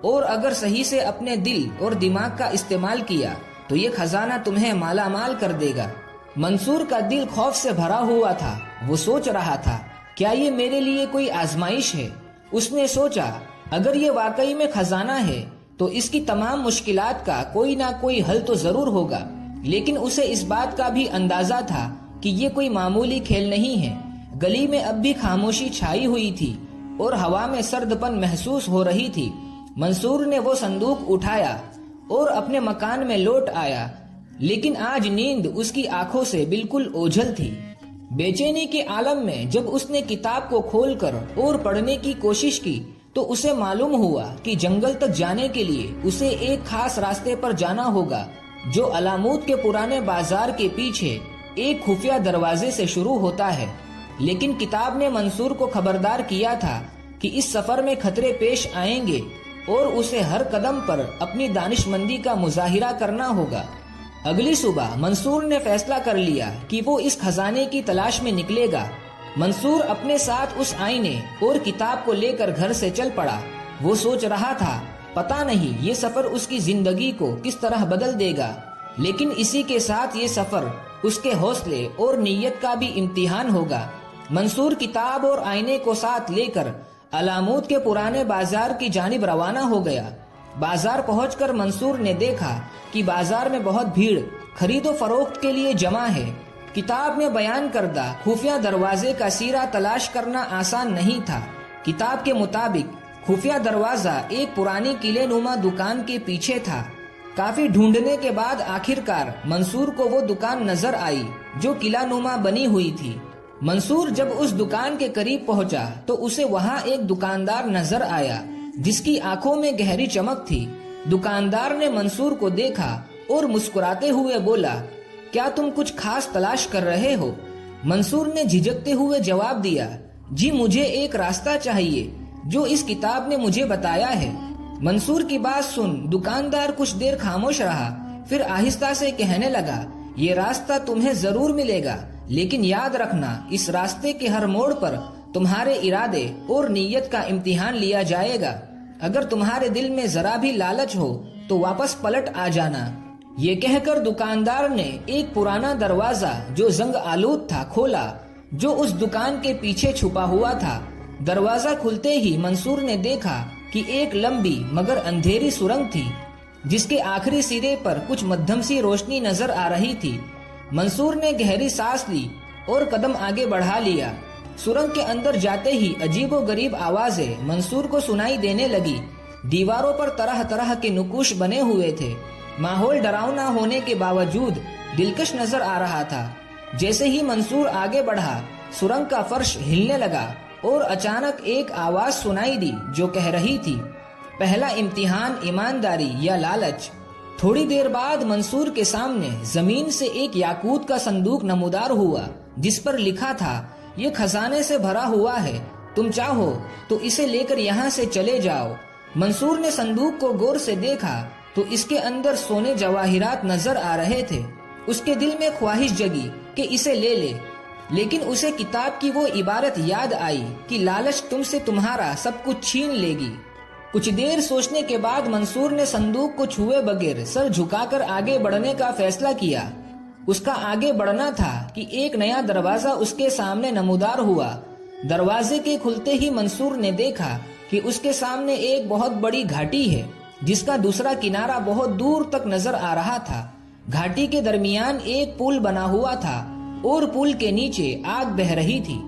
اور اگر صحیح سے اپنے دل اور دماغ کا استعمال کیا تو یہ خزانہ تمہیں مالا مال کر دے گا۔ منصور کا دل خوف سے بھرا ہوا تھا۔ وہ سوچ رہا تھا، کیا یہ میرے لیے کوئی آزمائش ہے؟ اس نے سوچا، اگر یہ واقعی میں خزانہ ہے تو اس کی تمام مشکلات کا کوئی نہ کوئی حل تو ضرور ہوگا۔ لیکن اسے اس بات کا بھی اندازہ تھا کہ یہ کوئی معمولی کھیل نہیں ہے۔ گلی میں اب بھی خاموشی چھائی ہوئی تھی اور ہوا میں سرد پن محسوس ہو رہی تھی۔ منصور نے وہ صندوق اٹھایا اور اپنے مکان میں لوٹ آیا، لیکن آج نیند اس کی آنکھوں سے بالکل اوجھل تھی۔ بے چینی کے عالم میں جب اس نے کتاب کو کھول کر اور پڑھنے کی کوشش کی تو اسے معلوم ہوا کہ جنگل تک جانے کے لیے اسے ایک خاص راستے پر جانا ہوگا جو علامود کے پرانے بازار کے پیچھے ایک خفیہ دروازے سے شروع ہوتا ہے۔ لیکن کتاب نے منصور کو خبردار کیا تھا کہ اس سفر میں خطرے پیش آئیں گے اور اسے ہر قدم پر اپنی دانش مندی کا مظاہرہ کرنا ہوگا۔ اگلی صبح منصور نے فیصلہ کر لیا کہ وہ اس خزانے کی تلاش میں نکلے گا۔ منصور اپنے ساتھ اس آئینے اور کتاب کو لے کر گھر سے چل پڑا۔ وہ سوچ رہا تھا، پتہ نہیں یہ سفر اس کی زندگی کو کس طرح بدل دے گا، لیکن اسی کے ساتھ یہ سفر اس کے حوصلے اور نیت کا بھی امتحان ہوگا۔ منصور کتاب اور آئینے کو ساتھ لے کر علامود کے پرانے بازار کی جانب روانہ ہو گیا۔ بازار پہنچ کر منصور نے دیکھا کہ بازار میں بہت بھیڑ خرید و فروخت کے لیے جمع ہے۔ کتاب میں بیان کردہ خفیہ دروازے کا سیرا تلاش کرنا آسان نہیں تھا۔ کتاب کے مطابق خفیہ دروازہ ایک پرانی قلعے نما دکان کے پیچھے تھا۔ کافی ڈھونڈنے کے بعد آخرکار منصور کو وہ دکان نظر آئی جو قلعہ نما بنی ہوئی تھی۔ منصور جب اس دکان کے قریب پہنچا تو اسے وہاں ایک دکاندار نظر آیا جس کی آنکھوں میں گہری چمک تھی۔ دکاندار نے منصور کو دیکھا اور مسکراتے ہوئے بولا، کیا تم کچھ خاص تلاش کر رہے ہو؟ منصور نے جھجکتے ہوئے جواب دیا، جی مجھے ایک راستہ چاہیے جو اس کتاب نے مجھے بتایا ہے۔ منصور کی بات سن دکاندار کچھ دیر خاموش رہا، پھر آہستہ سے کہنے لگا، یہ راستہ تمہیں ضرور ملے گا، لیکن یاد رکھنا اس راستے کے ہر موڑ پر تمہارے ارادے اور نیت کا امتحان لیا جائے گا۔ اگر تمہارے دل میں ذرا بھی لالچ ہو تو واپس پلٹ آ جانا۔ یہ کہہ کر دکاندار نے ایک پرانا دروازہ جو زنگ آلود تھا کھولا، جو اس دکان کے پیچھے چھپا ہوا تھا۔ دروازہ کھلتے ہی منصور نے دیکھا کہ ایک لمبی مگر اندھیری سرنگ تھی جس کے آخری سرے پر کچھ مدھم سی روشنی نظر آ رہی تھی۔ منصور نے گہری سانس لی اور قدم آگے بڑھا لیا۔ سرنگ کے اندر جاتے ہی عجیب و غریب آوازیں منصور کو سنائی دینے لگی۔ دیواروں پر طرح طرح کے نقوش بنے ہوئے تھے۔ ماحول ڈراؤنا ہونے کے باوجود دلکش نظر آ رہا تھا۔ جیسے ہی منصور آگے بڑھا، سرنگ کا فرش ہلنے لگا اور اچانک ایک آواز سنائی دی جو کہہ رہی تھی، پہلا امتحان ایمانداری یا لالچ۔ تھوڑی دیر بعد منصور کے سامنے زمین سے ایک یاقوت کا صندوق نمودار ہوا جس پر لکھا تھا، یہ خزانے سے بھرا ہوا ہے، تم چاہو تو اسے لے کر یہاں سے چلے جاؤ۔ منصور نے صندوق کو غور سے دیکھا تو اس کے اندر سونے جواہرات نظر آ رہے تھے۔ اس کے دل میں خواہش جگی کہ اسے لے لے، لیکن اسے کتاب کی وہ عبارت یاد آئی کہ لالچ تم سے تمہارا سب کچھ چھین لے گی۔ کچھ دیر سوچنے کے بعد منصور نے صندوق کو چھوئے بغیر سر جھکا کر آگے بڑھنے کا فیصلہ کیا۔ اس کا آگے بڑھنا تھا کہ ایک نیا دروازہ اس کے سامنے نمودار ہوا۔ دروازے کے کھلتے ہی منصور نے دیکھا کہ اس کے سامنے ایک بہت بڑی گھاٹی ہے جس کا دوسرا کنارہ بہت دور تک نظر آ رہا تھا۔ گھاٹی کے درمیان ایک پل بنا ہوا تھا اور پل کے نیچے آگ بہہ رہی تھی۔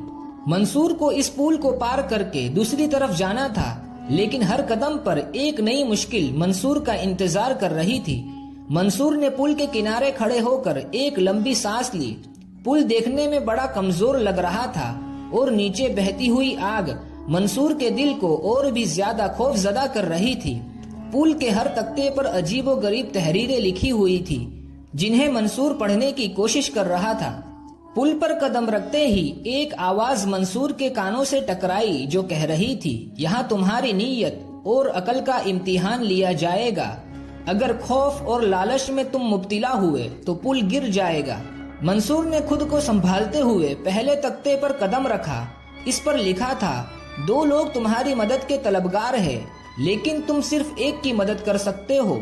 منصور کو اس پل کو پار کر کے دوسری طرف جانا تھا، لیکن ہر قدم پر ایک نئی مشکل منصور کا انتظار کر رہی تھی۔ منصور نے پل کے کنارے کھڑے ہو کر ایک لمبی سانس لی۔ پل دیکھنے میں بڑا کمزور لگ رہا تھا اور نیچے بہتی ہوئی آگ منصور کے دل کو اور بھی زیادہ خوف زدہ کر رہی تھی۔ پل کے ہر تختے پر عجیب و غریب تحریریں لکھی ہوئی تھی جنہیں منصور پڑھنے کی کوشش کر رہا تھا۔ پل پر قدم رکھتے ہی ایک آواز منصور کے کانوں سے ٹکرائی جو کہہ رہی تھی، یہاں تمہاری نیت اور عقل کا امتحان لیا جائے گا۔ اگر خوف اور لالچ میں تم مبتلا ہوئے تو پل گر جائے گا۔ منصور نے خود کو سنبھالتے ہوئے پہلے تختے پر قدم رکھا۔ اس پر لکھا تھا، دو لوگ تمہاری مدد کے طلبگار ہیں، لیکن تم صرف ایک کی مدد کر سکتے ہو،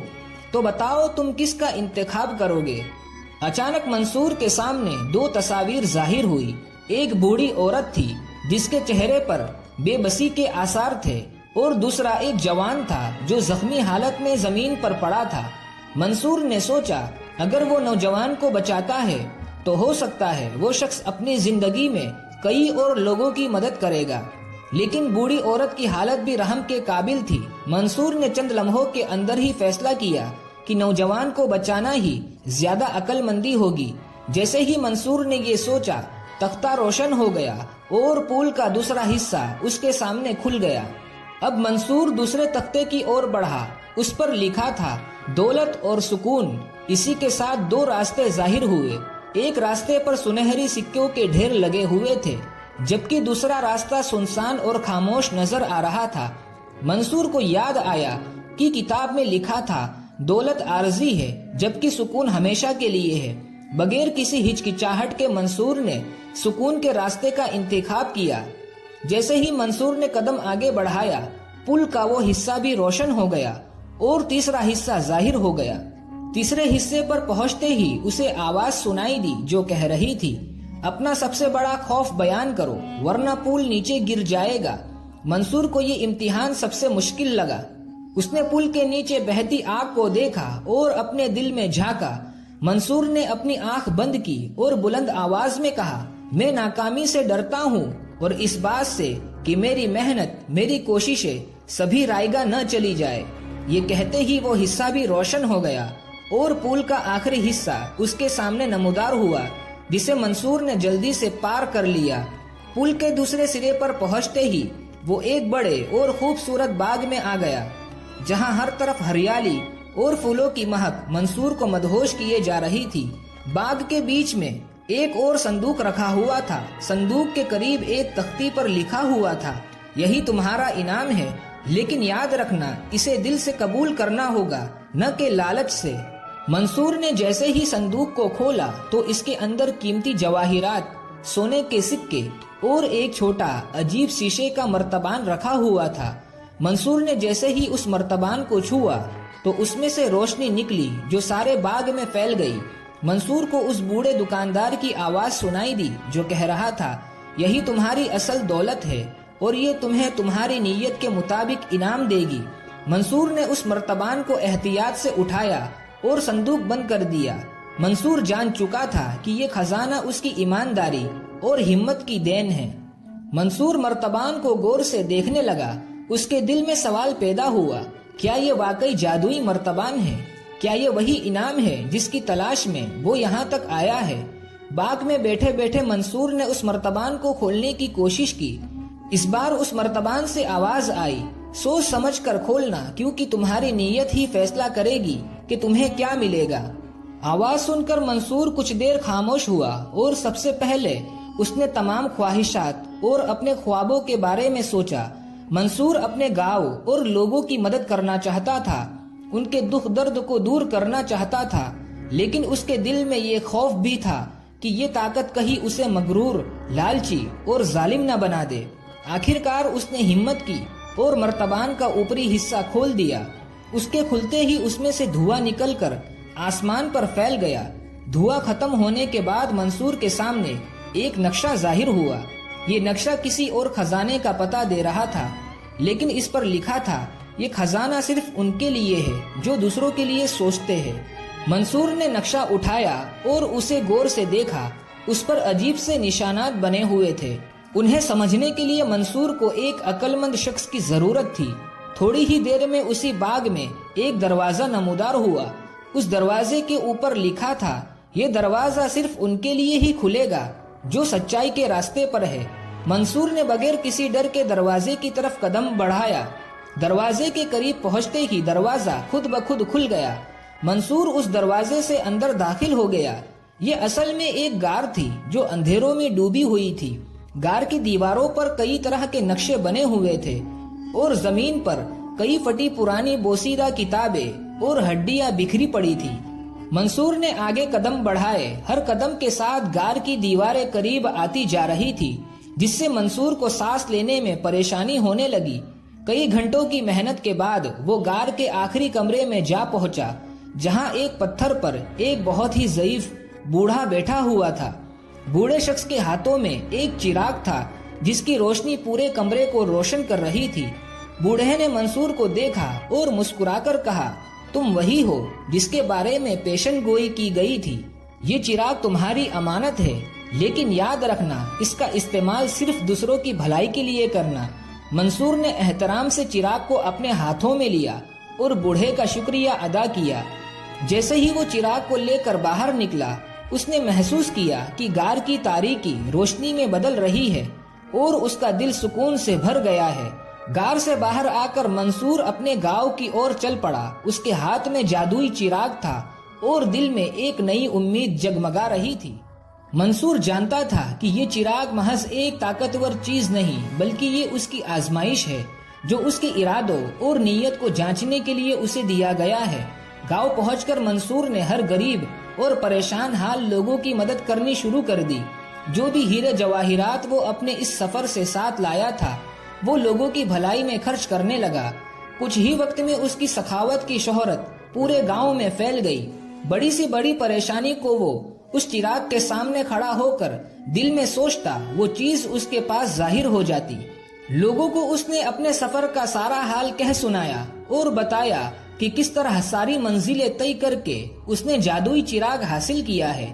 تو بتاؤ تم کس کا انتخاب کرو گے؟ اچانک منصور کے سامنے دو تصاویر ظاہر ہوئی۔ ایک بوڑھی عورت تھی جس کے چہرے پر بے بسی کے آثار تھے، اور دوسرا ایک جوان تھا جو زخمی حالت میں زمین پر پڑا تھا۔ منصور نے سوچا اگر وہ نوجوان کو بچاتا ہے تو ہو سکتا ہے وہ شخص اپنی زندگی میں کئی اور لوگوں کی مدد کرے گا، لیکن بوڑھی عورت کی حالت بھی رحم کے قابل تھی۔ منصور نے چند لمحوں کے اندر ہی فیصلہ کیا کہ نوجوان کو بچانا ہی زیادہ عقل مندی ہوگی۔ جیسے ہی منصور نے یہ سوچا، تختہ روشن ہو گیا اور پول کا دوسرا حصہ اس کے سامنے کھل گیا۔ اب منصور دوسرے تختے کی اور بڑھا۔ اس پر لکھا تھا دولت اور سکون۔ اسی کے ساتھ دو راستے ظاہر ہوئے۔ ایک راستے پر سنہری سکوں کے ڈھیر لگے ہوئے تھے، جبکہ دوسرا راستہ سنسان اور خاموش نظر آ رہا تھا۔ منصور کو یاد آیا کہ کتاب میں لکھا تھا دولت عارضی ہے جبکہ سکون ہمیشہ کے لیے ہے۔ بغیر کسی ہچکچاہٹ کے منصور نے سکون کے راستے کا انتخاب کیا۔ جیسے ہی منصور نے قدم آگے بڑھایا، پل کا وہ حصہ بھی روشن ہو گیا اور تیسرا حصہ ظاہر ہو گیا۔ تیسرے حصے پر پہنچتے ہی اسے آواز سنائی دی جو کہہ رہی تھی، اپنا سب سے بڑا خوف بیان کرو ورنہ پل نیچے گر جائے گا۔ منصور کو یہ امتحان سب سے مشکل لگا۔ اس نے پل کے نیچے بہتی آگ کو دیکھا اور اپنے دل میں جھانکا۔ منصور نے اپنی آنکھ بند کی اور بلند آواز میں کہا، میں ناکامی سے ڈرتا ہوں اور اس بات سے کہ میری محنت، میری کوششیں سبھی رائیگاں نہ چلی جائے۔ یہ کہتے ہی وہ حصہ بھی روشن ہو گیا اور پل کا آخری حصہ اس کے سامنے نمودار ہوا، جسے منصور نے جلدی سے پار کر لیا۔ پل کے دوسرے سرے پر پہنچتے ہی وہ ایک بڑے اور خوبصورت باغ میں آ گیا، جہاں ہر طرف ہریالی اور پھولوں کی مہک منصور کو مدہوش کیے جا رہی تھی۔ باغ کے بیچ میں ایک اور صندوق رکھا ہوا تھا۔ صندوق کے قریب ایک تختی پر لکھا ہوا تھا، یہی تمہارا انعام ہے، لیکن یاد رکھنا اسے دل سے قبول کرنا ہوگا، نہ کہ لالچ سے۔ منصور نے جیسے ہی صندوق کو کھولا تو اس کے اندر قیمتی جواہرات، سونے کے سکے اور ایک چھوٹا عجیب شیشے کا مرتبان رکھا ہوا تھا۔ منصور نے جیسے ہی اس مرتبان کو چھوا تو اس میں سے روشنی نکلی جو سارے باغ میں پھیل گئی۔ منصور کو اس بوڑھے دکاندار کی آواز سنائی دی جو کہہ رہا تھا، یہی تمہاری اصل دولت ہے اور یہ تمہیں تمہاری نیت کے مطابق انعام دے گی۔ منصور نے اس مرتبان کو احتیاط سے اٹھایا اور صندوق بند کر دیا۔ منصور جان چکا تھا کہ یہ خزانہ اس کی ایمانداری اور ہمت کی دین ہے۔ منصور مرتبان کو غور سے دیکھنے لگا۔ اس کے دل میں سوال پیدا ہوا، کیا یہ واقعی جادوئی مرتبان ہے؟ کیا یہ وہی انعام ہے جس کی تلاش میں وہ یہاں تک آیا ہے؟ باغ میں بیٹھے بیٹھے منصور نے اس مرتبان کو کھولنے کی کوشش کی۔ اس بار اس مرتبان سے آواز آئی، سوچ سمجھ کر کھولنا کیونکہ تمہاری نیت ہی فیصلہ کرے گی کہ تمہیں کیا ملے گا۔ آواز سن کر منصور کچھ دیر خاموش ہوا اور سب سے پہلے اس نے تمام خواہشات اور اپنے خوابوں کے بارے میں سوچا۔ منصور اپنے گاؤں اور لوگوں کی مدد کرنا چاہتا تھا، ان کے دکھ درد کو دور کرنا چاہتا تھا، لیکن اس کے دل میں یہ خوف بھی تھا کہ یہ طاقت کہیں اسے مغرور، لالچی اور ظالم نہ بنا دے۔ آخرکار اس نے ہمت کی اور مرتبان کا اوپری حصہ کھول دیا۔ اس کے کھلتے ہی اس میں سے دھواں نکل کر آسمان پر پھیل گیا۔ دھواں ختم ہونے کے بعد منصور کے سامنے ایک نقشہ ظاہر ہوا۔ یہ نقشہ کسی اور خزانے کا پتہ دے رہا تھا، لیکن اس پر لکھا تھا، یہ خزانہ صرف ان کے لیے ہے جو دوسروں کے لیے سوچتے ہیں۔ منصور نے نقشہ اٹھایا اور اسے غور سے دیکھا۔ اس پر عجیب سے نشانات بنے ہوئے تھے۔ انہیں سمجھنے کے لیے منصور کو ایک عقل مند شخص کی ضرورت تھی۔ تھوڑی ہی دیر میں اسی باغ میں ایک دروازہ نمودار ہوا۔ اس دروازے کے اوپر لکھا تھا، یہ دروازہ صرف ان کے لیے ہی کھلے گا جو سچائی کے راستے پر ہے۔ منصور نے بغیر کسی ڈر کے دروازے کی طرف قدم بڑھایا۔ دروازے کے قریب پہنچتے ہی دروازہ خود بخود کھل گیا۔ منصور اس دروازے سے اندر داخل ہو گیا۔ یہ اصل میں ایک غار تھی جو اندھیروں میں ڈوبی ہوئی تھی۔ غار کی دیواروں پر کئی طرح کے نقشے بنے ہوئے تھے اور زمین پر کئی پھٹی پرانی بوسیدہ کتابیں اور ہڈیاں بکھری پڑی تھی۔ منصور نے آگے قدم بڑھائے۔ ہر قدم کے ساتھ غار کی دیواریں قریب آتی جا رہی تھی، جس سے منصور کو سانس لینے میں پریشانی ہونے لگی۔ کئی گھنٹوں کی محنت کے بعد وہ غار کے آخری کمرے میں جا پہنچا، جہاں ایک پتھر پر ایک بہت ہی ضعیف بوڑھا بیٹھا ہوا تھا۔ بوڑھے شخص کے ہاتھوں میں ایک چراغ تھا جس کی روشنی پورے کمرے کو روشن کر رہی تھی۔ بوڑھے نے منصور کو دیکھا اور مسکرا کر کہا، تم وہی ہو جس کے بارے میں پیشن گوئی کی گئی تھی۔ یہ چراغ تمہاری امانت ہے، لیکن یاد رکھنا اس کا استعمال صرف دوسروں کی بھلائی کے لیے کرنا۔ منصور نے احترام سے چراغ کو اپنے ہاتھوں میں لیا اور بوڑھے کا شکریہ ادا کیا۔ جیسے ہی وہ چراغ کو لے کر باہر نکلا، اس نے محسوس کیا کہ غار کی تاریکی روشنی میں بدل رہی ہے اور اس کا دل سکون سے بھر گیا ہے۔ غار سے باہر آ کر منصور اپنے گاؤں کی اور چل پڑا۔ اس کے ہاتھ میں جادوئی چراغ تھا اور دل میں ایک نئی امید جگمگا رہی تھی۔ منصور جانتا تھا کہ یہ چراغ محض ایک طاقتور چیز نہیں، بلکہ یہ اس کی آزمائش ہے جو اس کے ارادوں اور نیت کو جانچنے کے لیے اسے دیا گیا ہے۔ گاؤں پہنچ کر منصور نے ہر غریب اور پریشان حال لوگوں کی مدد کرنی شروع کر دی۔ جو بھی ہیرے جواہرات وہ اپنے اس سفر سے ساتھ لایا تھا، وہ لوگوں کی بھلائی میں خرچ کرنے لگا۔ کچھ ہی وقت میں اس کی سخاوت کی شہرت پورے گاؤں میں پھیل گئی۔ بڑی سے بڑی پریشانی کو وہ اس چراغ کے سامنے کھڑا ہو کر دل میں سوچتا، وہ چیز اس کے پاس ظاہر ہو جاتی۔ لوگوں کو اس نے اپنے سفر کا سارا حال کہہ سنایا اور بتایا کہ کس طرح ساری منزلیں طے کر کے اس نے جادوئی چراغ حاصل کیا ہے۔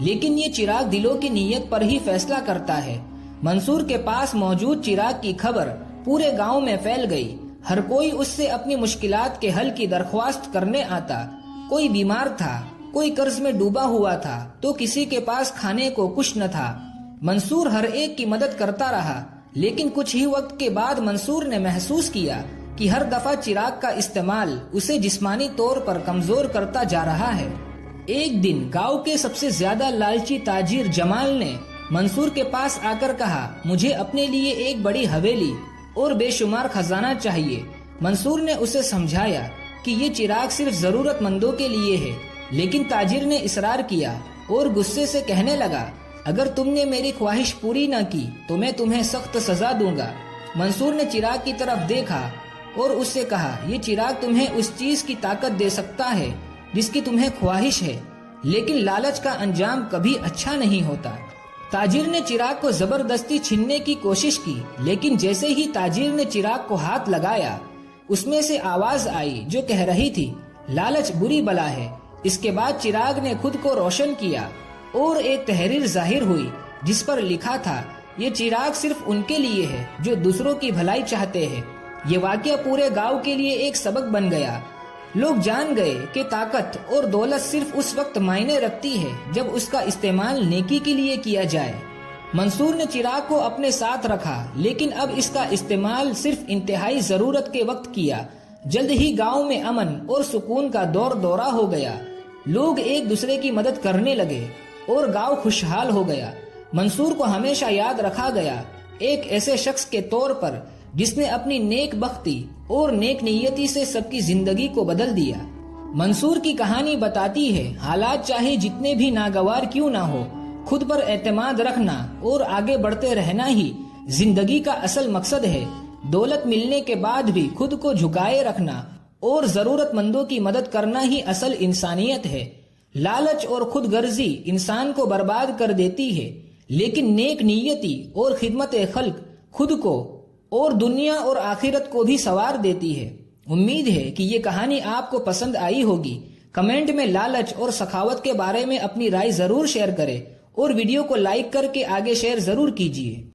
لیکن یہ چراغ دلوں کی نیت پر ہی فیصلہ کرتا ہے۔ منصور کے پاس موجود چراغ کی خبر پورے گاؤں میں پھیل گئی۔ ہر کوئی اس سے اپنی مشکلات کے حل کی درخواست کرنے آتا۔ کوئی بیمار تھا، کوئی قرض میں ڈوبا ہوا تھا، تو کسی کے پاس کھانے کو کچھ نہ تھا۔ منصور ہر ایک کی مدد کرتا رہا، لیکن کچھ ہی وقت کے بعد منصور نے محسوس کیا کہ ہر دفعہ چراغ کا استعمال اسے جسمانی طور پر کمزور کرتا جا رہا ہے۔ ایک دن گاؤں کے سب سے زیادہ لالچی تاجر جمال نے منصور کے پاس آ کر کہا، مجھے اپنے لیے ایک بڑی حویلی اور بے شمار خزانہ چاہیے۔ منصور نے اسے سمجھایا کہ یہ چراغ صرف ضرورت مندوں کے لیے ہے، لیکن تاجر نے اصرار کیا اور غصے سے کہنے لگا، اگر تم نے میری خواہش پوری نہ کی تو میں تمہیں سخت سزا دوں گا۔ منصور نے چراغ کی طرف دیکھا اور اس سے کہا، یہ چراغ تمہیں اس چیز کی طاقت دے سکتا ہے جس کی تمہیں خواہش ہے، لیکن لالچ کا انجام کبھی اچھا نہیں ہوتا۔ تاجر نے چراغ کو زبردستی چھیننے کی کوشش کی، لیکن جیسے ہی تاجر نے چراغ کو ہاتھ لگایا، اس میں سے آواز آئی جو کہہ رہی تھی، لالچ بری بلا ہے۔ اس کے بعد چراغ نے خود کو روشن کیا اور ایک تحریر ظاہر ہوئی جس پر لکھا تھا، یہ چراغ صرف ان کے لیے ہے جو دوسروں کی بھلائی چاہتے ہیں۔ یہ واقعہ پورے گاؤں کے لیے ایک سبق بن گیا۔ لوگ جان گئے کہ طاقت اور دولت صرف اس وقت معنی رکھتی ہے جب اس کا استعمال نیکی کے لیے کیا جائے۔ منصور نے چراغ کو اپنے ساتھ رکھا، لیکن اب اس کا استعمال صرف انتہائی ضرورت کے وقت کیا۔ جلد ہی گاؤں میں امن اور سکون کا دورہ ہو گیا۔ لوگ ایک دوسرے کی مدد کرنے لگے اور گاؤں خوشحال ہو گیا۔ منصور کو ہمیشہ یاد رکھا گیا ایک ایسے شخص کے طور پر جس نے اپنی نیک بختی اور نیک نیتی سے سب کی زندگی کو بدل دیا۔ منصور کی کہانی بتاتی ہے، حالات چاہے جتنے بھی ناگوار کیوں نہ ہو، خود پر اعتماد رکھنا اور آگے بڑھتے رہنا ہی زندگی کا اصل مقصد ہے۔ دولت ملنے کے بعد بھی خود کو جھکائے رکھنا اور ضرورت مندوں کی مدد کرنا ہی اصل انسانیت ہے۔ لالچ اور خود غرضی انسان کو برباد کر دیتی ہے، لیکن نیک نیتی اور خدمت خلق خود کو اور دنیا اور آخرت کو بھی سنوار دیتی ہے۔ امید ہے کہ یہ کہانی آپ کو پسند آئی ہوگی۔ کمنٹ میں لالچ اور سخاوت کے بارے میں اپنی رائے ضرور شیئر کریں اور ویڈیو کو لائک کر کے آگے شیئر ضرور کیجیے۔